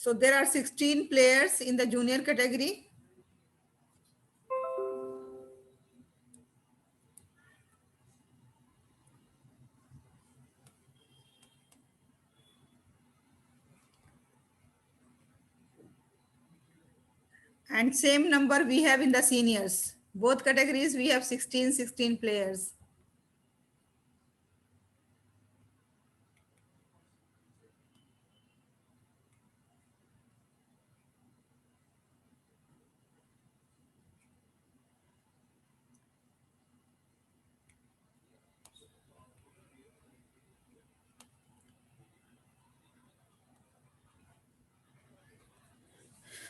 So there are 16 players in the junior category. And same number we have in the seniors. Both categories we have 16 players.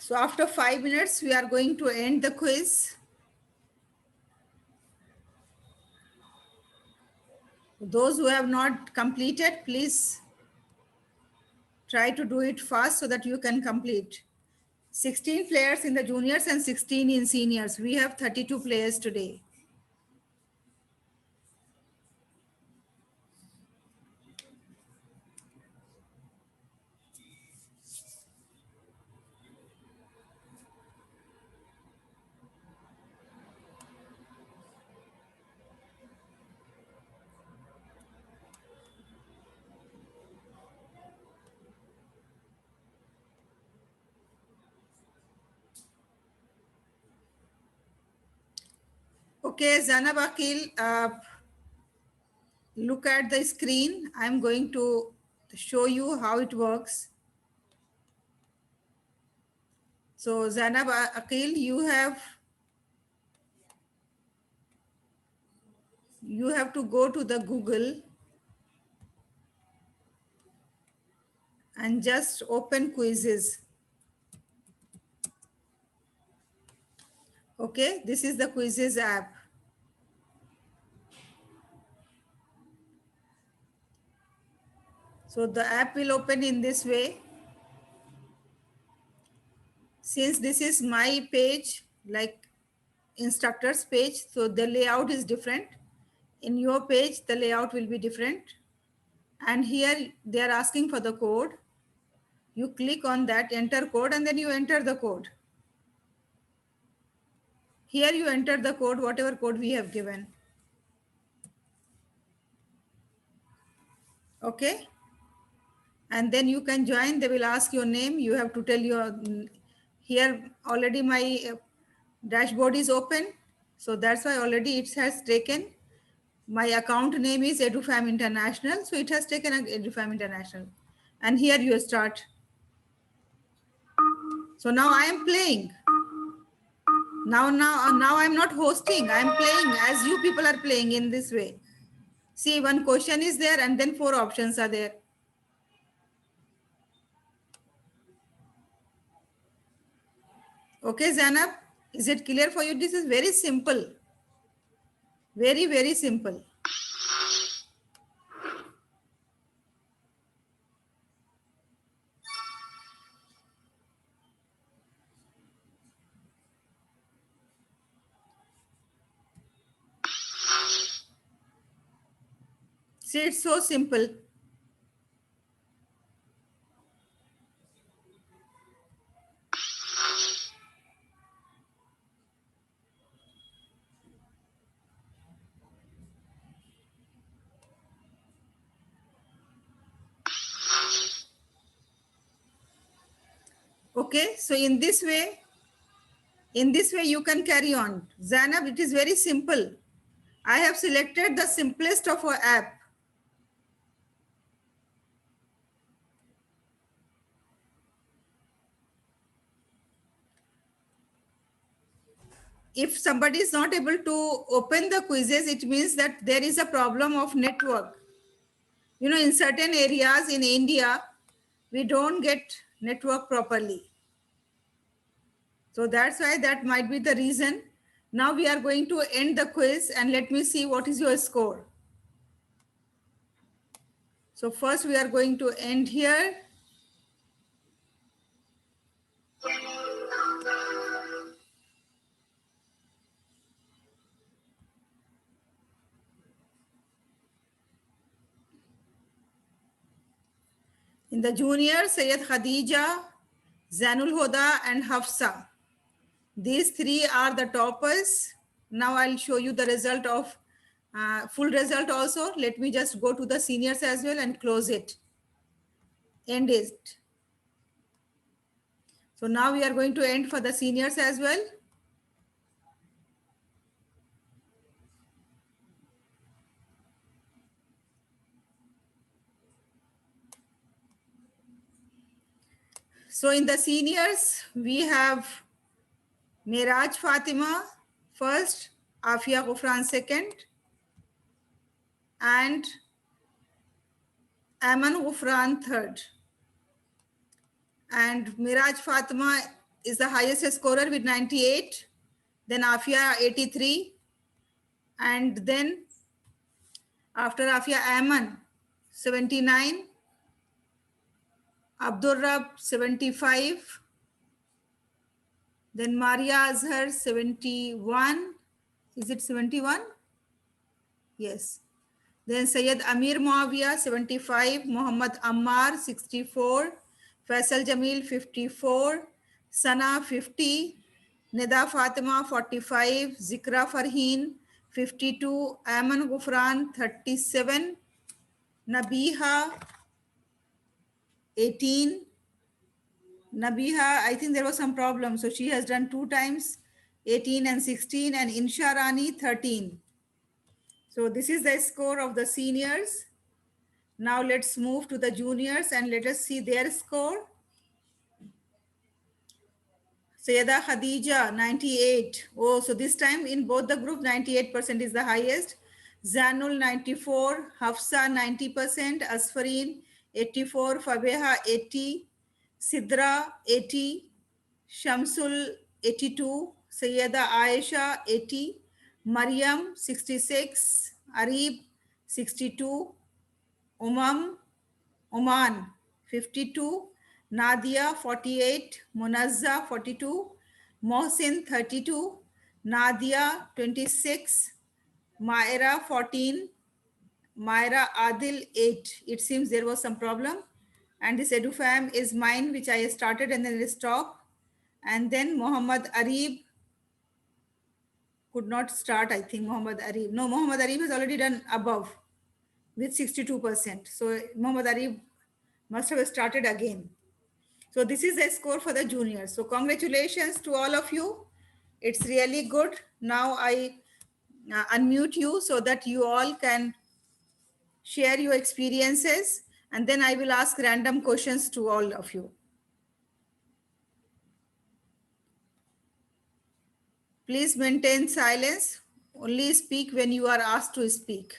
So after 5 minutes, we are going to end the quiz. Those who have not completed, please try to do it fast so that you can complete. 16 players in the juniors and 16 in seniors. We have 32 players today. Okay, Zanab Akil, look at the screen. I'm going to show you how it works. So Zanab Akil, you have to go to the Google and just open quizzes. Okay, this is the quizzes app. So the app will open in this way. Since this is my page, like instructor's page, so the layout is different. In your page, the layout will be different. And here they are asking for the code. You click on that, enter code, and then you enter the code. Here you enter the code, whatever code we have given. Okay. And then you can join. They will ask your name. You have to tell your, here already my dashboard is open. So that's why already it has taken. My account name is EduFam International. So it has taken EduFam International. And here you start. So now I am playing. Now I'm not hosting. I'm playing as you people are playing in this way. See, one question is there and then 4 options are there. Okay, Zainab, is it clear for you? This is very simple. Very, very simple. See, it's so simple. Okay, so in this way you can carry on. Zainab, it is very simple. I have selected the simplest of our app. If somebody is not able to open the quizzes, it means that there is a problem of network. You know, in certain areas in India, we don't get network properly. So that's why that might be the reason. Now we are going to end the quiz and let me see what is your score. So first we are going to end here. In the junior, Sayyid Khadija Zanul Hoda and Hafsa. These three are the toppers. Now I'll show you the result of full result also. Let me just go to the seniors as well and close it. End it. So now we are going to end for the seniors as well. So in the seniors, we have Miraj Fatima first, Afia Ghufran second, and Aman Ghufran third. And Miraj Fatima is the highest scorer with 98, then Afia 83, and then after Afia Aman 79, Abdul Rab 75, then Maria Azhar 71. Is it 71? Yes. Then Sayyid Amir Muawiyah 75, Muhammad Ammar 64, Faisal Jamil 54, Sana 50, Nida Fatima 45, Zikra Farheen 52, Ayman Gufran 37, Nabiha 18. Nabiha, I think there was some problem. So she has done 2 times, 18 and 16, and Insha Rani 13. So this is the score of the seniors. Now let's move to the juniors and let us see their score. Sayyida Khadija, 98. Oh, so this time in both the group, 98% is the highest. Zanul, 94. Hafsa, 90%. Asfarin, 84. Fabeha, 80. Sidra, 80. Shamsul, 82. Sayyida Aisha, 80. Maryam, 66. Arib, 62. Oman 52, Nadia 48, Munazza 42, Mohsin 32, Nadia 26, Maira 14, Myra Adil 8. It seems there was some problem. And this EduFam is mine, which I started and then stopped. And then Muhammad Arib could not start, I think, Muhammad Arib. No, Muhammad Arib has already done above with 62%. So Muhammad Arib must have started again. So this is the score for the juniors. So congratulations to all of you. It's really good. Now I unmute you so that you all can share your experiences, and then I will ask random questions to all of you. Please maintain silence. Only speak when you are asked to speak.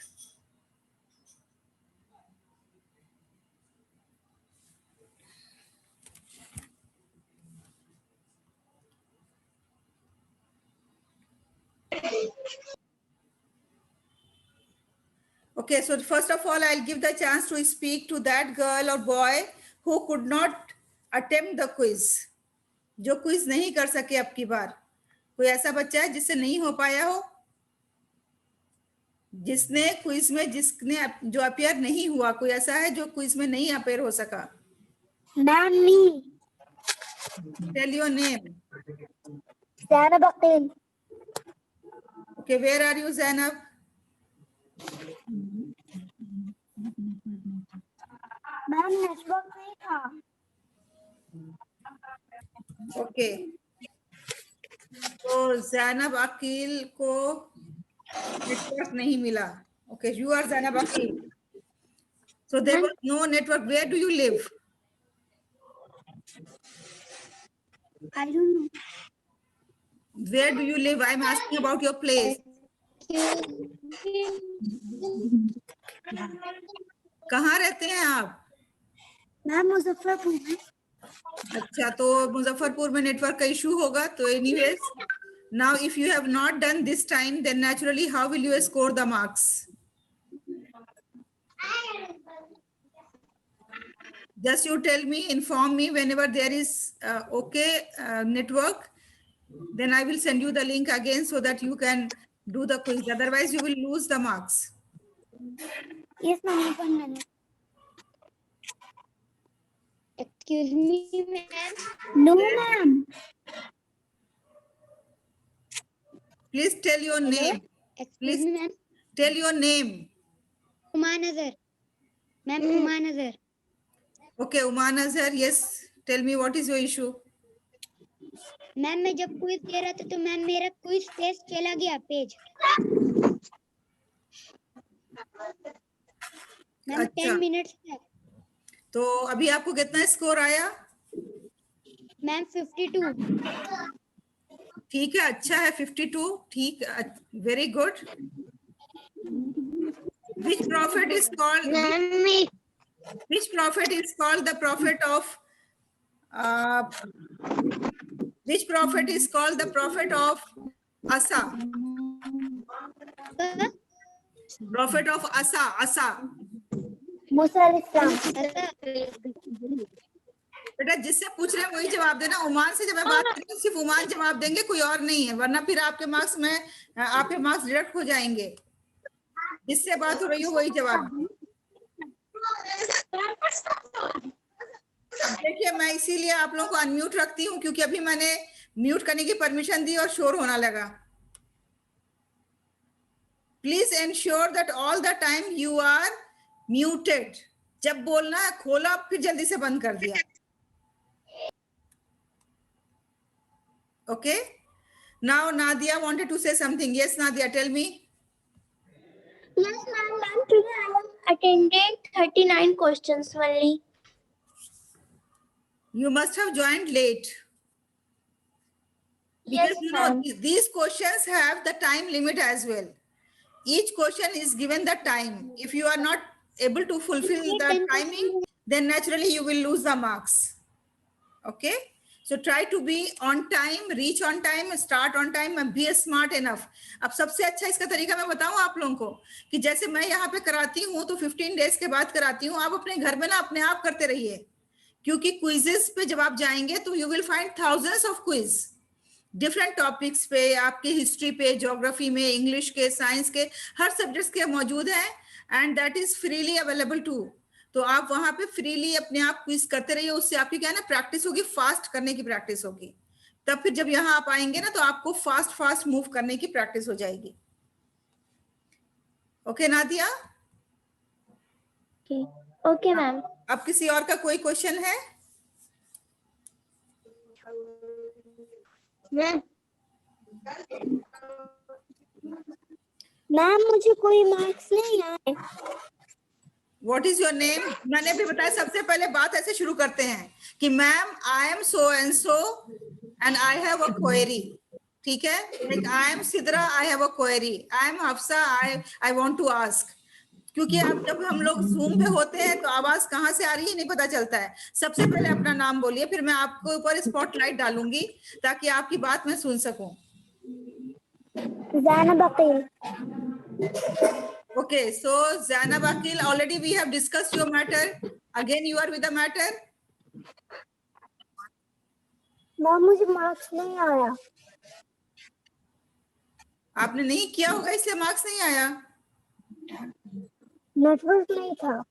Okay, so first of all, I'll give the chance to speak to that girl or boy who could not attempt the quiz. जो quiz नहीं कर सके अब की बार, कोई ऐसा बच्चा है जिससे नहीं हो पाया हो, जिसने क्विज में जिसने जो अपियर नहीं हुआ, कोई ऐसा है जो क्विज में नहीं अपियर हो सका? Ma'am me tell your name. Zainab Aqeel. Okay, where are you Zainab? Ma'am network नहीं था. ओके, तो ज़ैनब अकील को नेटवर्क नहीं मिला. Okay, you are Zainab Aqeel. So there was no network. Where do you live? I don't know. Where do you live? I'm asking about your place. कहाँ रहते हैं आप? मैम मुजफ्फरपुर में. अच्छा, तो मुजफ्फरपुर में नेटवर्क का इशू होगा. तो anyways, now if you have not done this time, then naturally how will you score the marks? Just you tell me, inform me whenever there is network, then I will send you the link again so that you can do the quiz. Otherwise you will lose the marks. Yes, ma'am. 1 minute. Excuse me, ma'am. No, ma'am. Please tell your name. Excuse Please me, ma'am. tell your name. Uma Nazar. Ma'am, Uma Nazar. Okay, Uma Nazar, yes. Tell me what is your issue. Ma'am मैं जब quiz दे रहा था तो ma'am मेरा quiz test चला गया page. Ma'am अच्छा। 10 minutes तक। तो अभी आपको कितना स्कोर आया? मैम 52। ठीक है, अच्छा है 52, ठीक, very good. Which prophet is called? Which prophet is called the prophet of? Which prophet is called the prophet of Asa? Prophet of Asa. Asa. मूसा अलैहिस्सलाम। बेटा जिससे पूछ रहे हैं वही जवाब देना। उमान से जब मैं बात करूँ सिर्फ उमान जवाब देंगे, कोई और नहीं है, वरना फिर आपके मार्क्स डिडक्ट हो जाएंगे। जिससे बात हो रही हो वही जवाब। अब देखिए, मैं इसीलिए आप लोगों को अनम्यूट रखती हूँ क्योंकि अभी मैंने म्यूट करने की परमिशन दी और शोर होना लगा। Please ensure that all the time you are muted. जब बोलना है खोला फिर जल्दी से बंद कर दिया। Okay, now Nadia wanted to say something. Yes, Nadia, tell me. Yes, ma'am. Ma'am, today I have attended 39 questions only. You must have joined late. Because Yes, you know ma'am. these questions have the time limit as well. Each question is given the time. If you are not able to fulfill the timing, then naturally you will lose the marks. Okay, so try to be on time, reach on time, start on time, and be smart enough. अब सबसे अच्छा इसका तरीका मैं बताऊं आप लोगों को कि जैसे मैं यहाँ पे कराती हूँ तो 15 डेज के बाद कराती हूँ। आप अपने घर में ना अपने आप करते रहिए, क्योंकि क्विजेस पे जब आप जाएंगे तो you will find thousands of quiz different topics पे, आपके हिस्ट्री पे, ज्योग्राफी में, इंग्लिश के, साइंस के, हर सब्जेक्ट्स के मौजूद हैं and that is freely available to. तो आप वहां पे फ्रीली अपने आप क्विज करते रहिए। उससे आपकी क्या है ना, प्रैक्टिस होगी, फास्ट करने की प्रैक्टिस होगी। तब फिर जब यहाँ आप आएंगे ना तो आपको फास्ट फास्ट मूव करने की प्रैक्टिस हो जाएगी। ओके नादिया? Okay ma'am. अब किसी और का कोई क्वेश्चन है? मैम मुझे कोई मार्क्स नहीं आए। What is your name? मैंने भी बताया। सबसे पहले बात ऐसे शुरू करते हैं कि ma'am I am so and so and I have a query. ठीक है, like I am Sidra, I have a query. I am Hafsa, I want to ask. क्योंकि अब जब हम लोग जूम पे होते हैं तो आवाज कहाँ से आ रही है नहीं पता चलता है। सबसे पहले अपना नाम बोलिए, फिर मैं आपको ऊपर स्पॉटलाइट डालूंगी ताकि आपकी बात मैं सुन सकूं। Zainab Aqeel. Okay, so Zainab Akil, already we have discussed your matter. Again, you are with the matter. Ma'am मुझे मार्क्स नहीं आया। आपने नहीं किया होगा इसलिए मार्क्स नहीं आया। नेटवर्क नहीं था।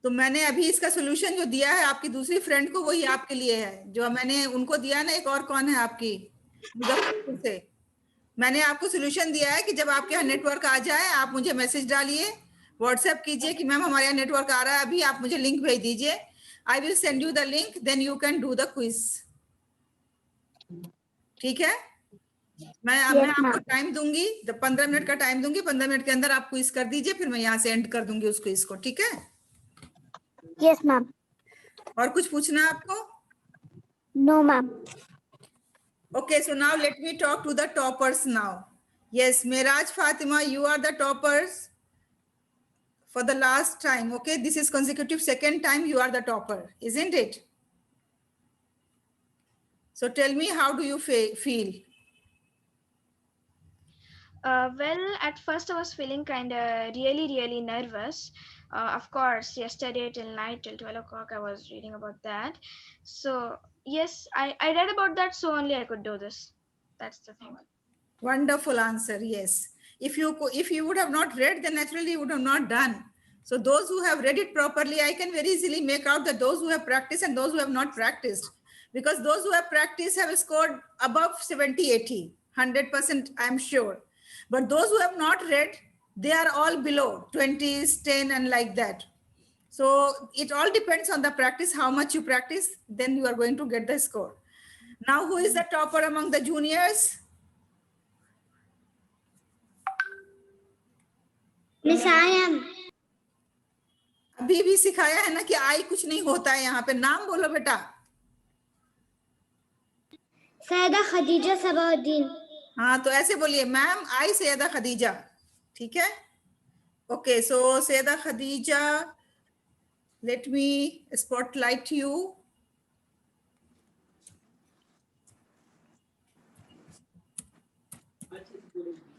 तो मैंने अभी इसका सोल्यूशन जो दिया है आपकी दूसरी फ्रेंड को, वही आपके लिए है। जो मैंने उनको दिया ना, एक और कौन है आपकी, मुजफ्फरपुर से, मैंने आपको सोल्यूशन दिया है कि जब आपके यहाँ नेटवर्क आ जाए आप मुझे मैसेज डालिए, व्हाट्सएप कीजिए कि मैम हमारे यहाँ नेटवर्क आ रहा है, अभी आप मुझे लिंक भेज दीजिए। I will send you the link, then you can do the quiz. ठीक है, मैं आपको टाइम दूंगी, 15 मिनट का टाइम दूंगी। 15 मिनट के अंदर आप क्विज कर दीजिए, फिर मैं यहाँ से एंड कर दूंगी उस क्विज को। ठीक है? Yes ma'am. और कुछ पूछना है आपको? No ma'am. Okay, so now let me talk to the toppers now. Yes, Miraj Fatima, you are the toppers for the last time. Okay, this is consecutive second time you are the topper, isn't it? So tell me, how do you feel? Well, at first I was feeling kind of really nervous. Of course, yesterday till night, till 12 o'clock, I was reading about that. So yes, I read about that, so only I could do this. That's the thing. Wonderful answer. Yes. If you would have not read, then naturally you would have not done. So those who have read it properly, I can very easily make out that those who have practiced and those who have not practiced, because those who have practiced have scored above 70, 80, 100%, I'm sure. But those who have not read, they are all below 20s, 10 and like that. So it all depends on the practice, how much you practice, then you are going to get the score. Now, who is the topper among the juniors? Miss, I am. अभी भी सिखाया है ना कि आई कुछ नहीं होता है यहाँ पे. नाम बोलो बेटा. सैयदा खदीजा सबाउद्दीन. हाँ, तो ऐसे बोलिए, मैम आई सैयदा खदीजा. ठीक है. Okay, so Syeda Khadija, let me spotlight you.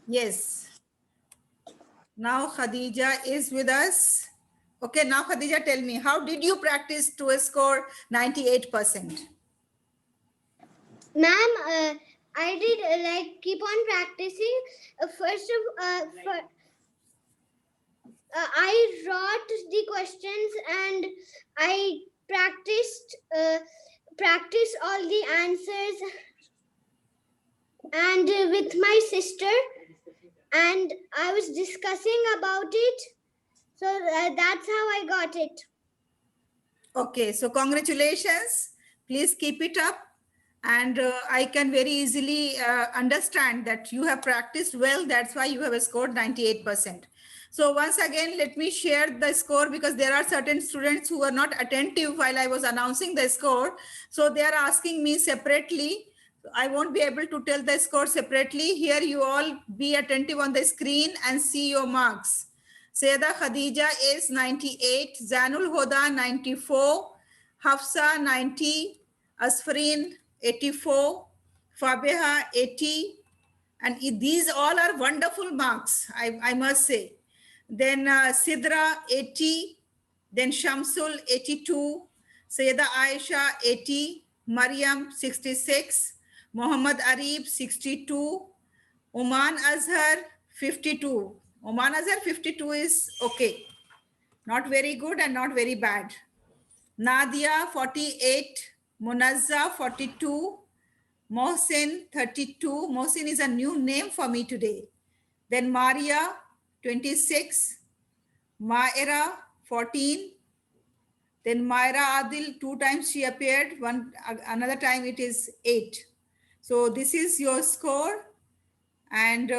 Yes. Now Khadija is with us. Okay, now Khadija, tell me, how did you practice to score 98%? Ma'am, I did like keep on practicing. First of I wrote the questions and I practiced all the answers and with my sister, and I was discussing about it. So that's how I got it. Okay, so congratulations. Please keep it up. And I can very easily understand that you have practiced well. That's why you have scored 98%. So once again, let me share the score, because there are certain students who are not attentive while I was announcing the score. So they are asking me separately. I won't be able to tell the score separately. Here you all be attentive on the screen and see your marks. Sayeda Khadija is 98, Zanul Hoda 94, Hafsa 90, Asfarin 84, Fabeha 80, and these all are wonderful marks, I must say. Then Sidra 80, then Shamsul 82, Sayyida Aisha 80, Maryam 66, Muhammad Arif 62, Oman Azhar 52. Oman Azhar 52 is okay. Not very good and not very bad. Nadia 48, Munazza 42, Mohsin 32. Mohsin is a new name for me today. Then Maria 26, Maira 14. Then Myra Adil, 2 times she appeared, another time it is 8. So this is your score. And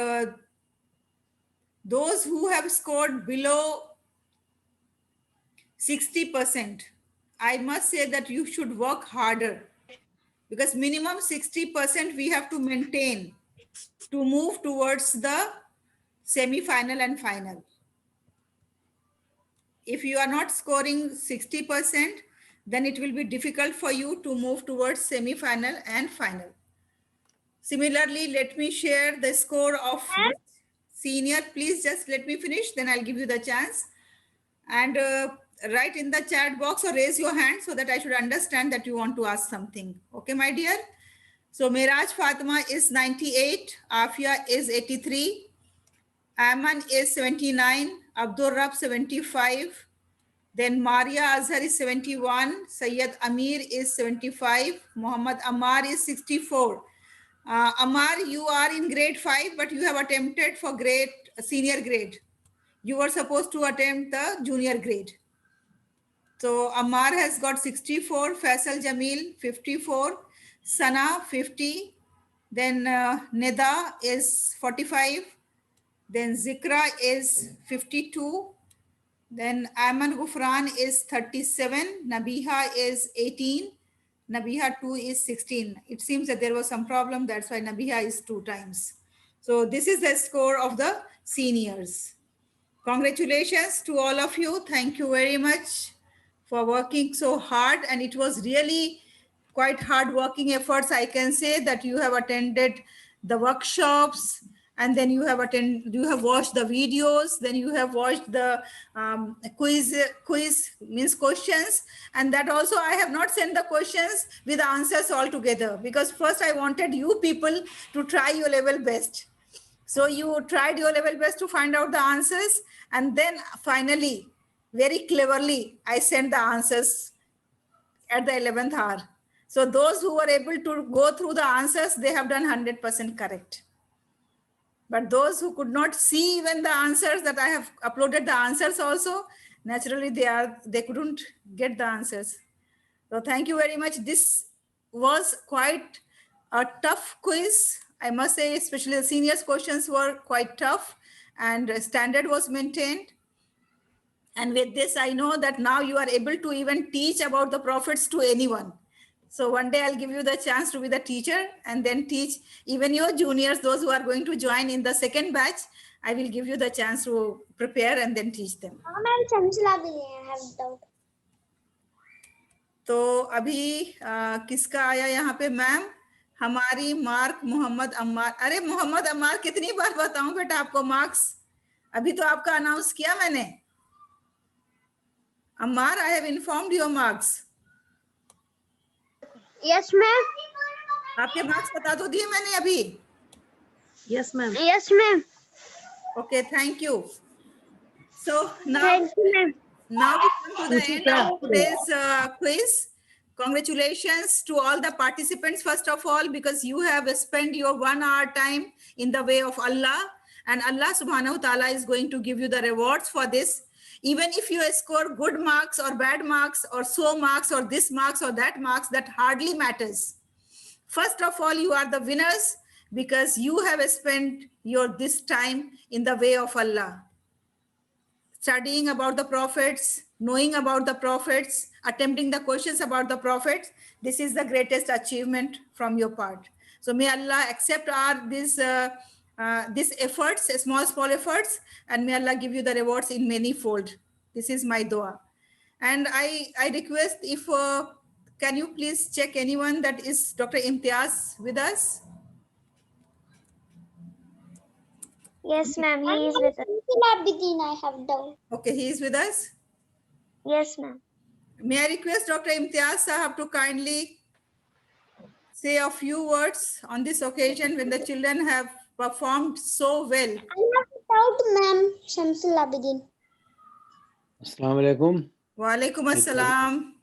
those who have scored below 60%, I must say that you should work harder, because minimum 60% we have to maintain to move towards the semi-final and final. If you are not scoring 60%, then it will be difficult for you to move towards semi-final and final. Similarly, let me share the score of senior. Please just let me finish, then I'll give you the chance. And write in the chat box or raise your hand so that I should understand that you want to ask something. Okay, my dear? So Miraj Fatima is 98, Afia is 83, Aman is 79, Abdul Rab 75, then Maria Azhar is 71, Sayyid Amir is 75, Muhammad Ammar is 64. Ammar, you are in grade 5, but you have attempted for senior grade. You were supposed to attempt the junior grade. So Ammar has got 64, Faisal Jamil 54, Sana 50, then Nida is 45, then Zikra is 52, then Ayman Gufran is 37, Nabiha is 18, Nabiha 2 is 16. It seems that there was some problem, that's why Nabiha is 2 times. So this is the score of the seniors. Congratulations to all of you. Thank you very much for working so hard, and it was really quite hard working efforts. I can say that you have attended the workshops, and then you have watched the videos, then you have watched the quiz means questions, and that also I have not sent the questions with the answers all together, because first I wanted you people to try your level best. So you tried your level best to find out the answers, and then finally very cleverly, I sent the answers at the 11th hour. So those who were able to go through the answers, they have done 100% correct. But those who could not see even the answers that I have uploaded the answers also, naturally they couldn't get the answers. So thank you very much. This was quite a tough quiz. I must say, especially the seniors questions were quite tough and standard was maintained. And with this, I know that now you are able to even teach about the prophets to anyone. So one day I'll give you the chance to be the teacher and then teach even your juniors, those who are going to join in the second batch. I will give you the chance to prepare and then teach them. Ma'am, Shamsula bhi I have doubt. तो अभी किसका आया यहाँ पे ma'am? हमारी mark Mohammad Ammar. अरे मोहम्मद अम्मार, कितनी बार बताऊं बेटा आपको मार्क्स? अभी तो आपका अनाउंस किया मैंने. Ammar, I have informed your marks. Yes, ma'am. आपके मार्क्स बता तो दिए मैंने अभी. Yes, ma'am. Yes, ma'am. Okay, thank you. So now, Thank you, ma'am. now we come to the end of today's quiz. Congratulations to all the participants, first of all, because you have spent your 1 hour time in the way of Allah, and Allah subhanahu wa ta'ala is going to give you the rewards for this. Even if you score good marks or bad marks or so marks or this marks or that marks, that hardly matters. First of all, you are the winners because you have spent your this time in the way of Allah. Studying about the prophets, knowing about the prophets, attempting the questions about the prophets, this is the greatest achievement from your part. So may Allah accept these efforts, small efforts, and may Allah give you the rewards in many fold. This is my dua. And I request if, can you please check anyone that is Dr. Imtiaz with us? Yes, ma'am. He is with us. I have doubt. Okay, he is with us. Yes, ma'am. May I request Dr. Imtiaz Sahab to kindly say a few words on this occasion when the children have performed so well. I have doubt, ma'am. Shamsul Abidin. Assalamu alaikum. Wa alaikum assalam.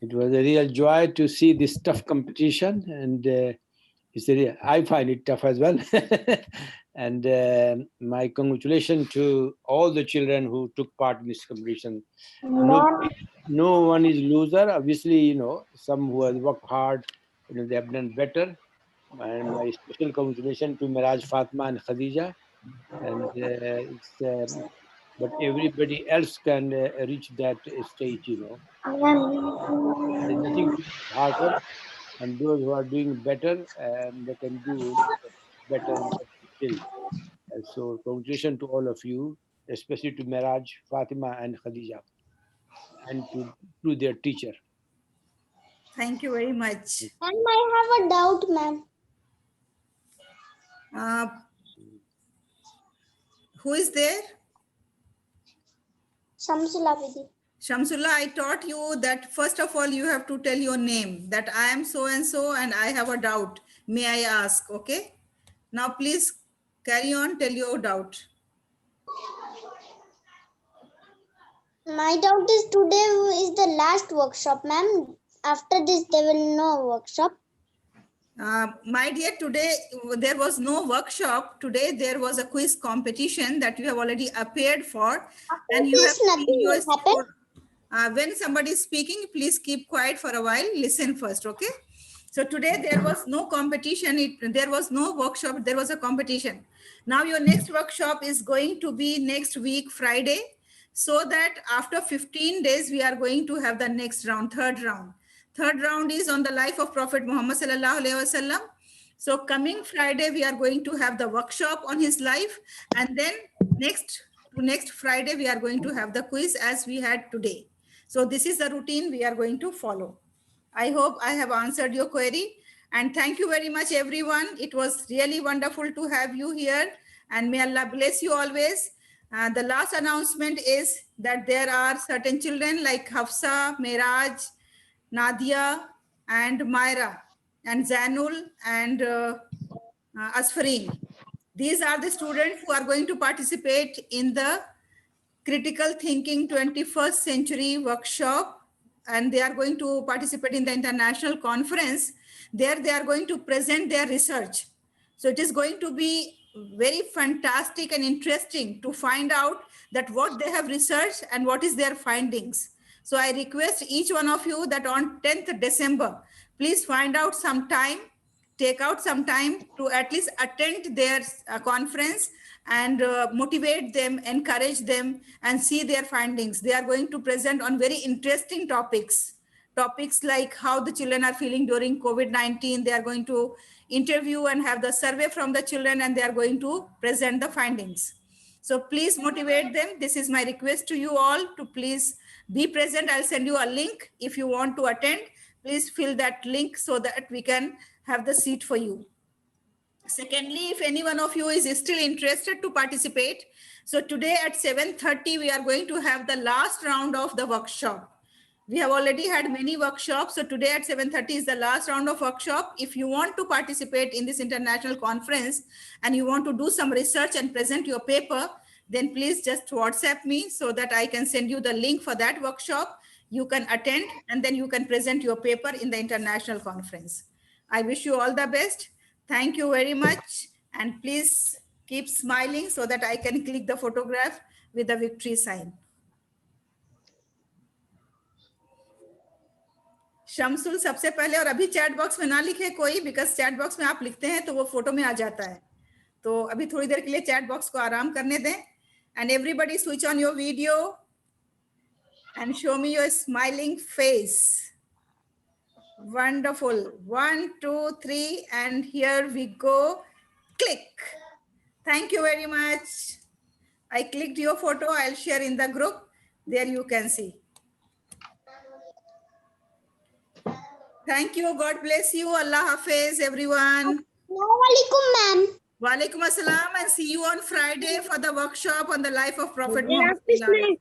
It was a real joy to see this tough competition, and I find it tough as well. And my congratulations to all the children who took part in this competition. No one is loser. Obviously, some who have worked hard, they have done better. And my special congratulations to Miraj, Fatima, and Khadija. And but everybody else can reach that stage, There's nothing hard work, and those who are doing better, they can do better still. And so congratulations to all of you, especially to Miraj, Fatima, and Khadija, and to their teacher. Thank you very much. And I have a doubt, ma'am. Who is there? Shamsul Abidin. Shamsullah, I taught you that first of all, you have to tell your name, that I am so and so and I have a doubt. May I ask? Okay. Now, please carry on, tell your doubt. My doubt is today is the last workshop, ma'am. After this, there will no workshop. My dear, today there was no workshop. Today there was a quiz competition that you have already appeared for. And you have nothing will happen. When somebody is speaking, please keep quiet for a while. Listen first, okay? So today there was no competition. There was no workshop. There was a competition. Now your next workshop is going to be next week, Friday. So that after 15 days, we are going to have the next round, third round. Third round is on the life of Prophet Muhammad sallallahu alaihi wasallam. So coming Friday, we are going to have the workshop on his life. And then next Friday, we are going to have the quiz as we had today. So this is the routine we are going to follow. I hope I have answered your query. And thank you very much, everyone. It was really wonderful to have you here. And may Allah bless you always. The last announcement is that there are certain children like Hafsa, Miraj, Nadia, and Myra, and Zanul, and Asfareen. These are the students who are going to participate in the Critical Thinking 21st Century workshop, and they are going to participate in the international conference. There they are going to present their research. So it is going to be very fantastic and interesting to find out that what they have researched and what is their findings. So I request each one of you that on 10th December, please find out some time, take out some time to at least attend their conference and motivate them, encourage them, and see their findings. They are going to present on very interesting topics. Topics like how the children are feeling during COVID-19. They are going to interview and have the survey from the children, and they are going to present the findings. So please motivate them. This is my request to you all to please be present. I'll send you a link if you want to attend. Please fill that link so that we can have the seat for you. Secondly, if any one of you is still interested to participate, so today at 7:30, we are going to have the last round of the workshop. We have already had many workshops. So today at 7:30 is the last round of workshop. If you want to participate in this international conference and you want to do some research and present your paper, then please just WhatsApp me so that I can send you the link for that workshop. You can attend and then you can present your paper in the international conference. I wish you all the best. Thank you very much. And please keep smiling so that I can click the photograph with the victory sign. Shamsul सबसे पहले, और अभी chat box में ना लिखे कोई, because chat box में आप लिखते हैं तो वो फोटो में आ जाता है. तो अभी थोड़ी देर के लिए चैट बॉक्स को आराम करने दें. And everybody switch on your video and show me your smiling face. Wonderful. 1, 2, 3, and here we go. Click. Thank you very much. I clicked your photo. I'll share in the group. There you can see. Thank you. God bless you. Allah Hafiz, everyone. Assalamualaikum, ma'am. Walaikum assalam, and see you on Friday for the workshop on the life of Prophet Allah Muhammad. Hafiz, ma'am.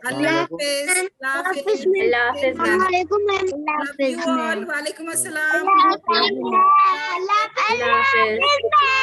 Allah Hafiz. Allah Hafiz. Allah Hafiz. Allah Hafiz, ma'am. Assalamualaikum, ma'am. Love you all. Walaikum assalam. Allah Hafiz. Allah Hafiz.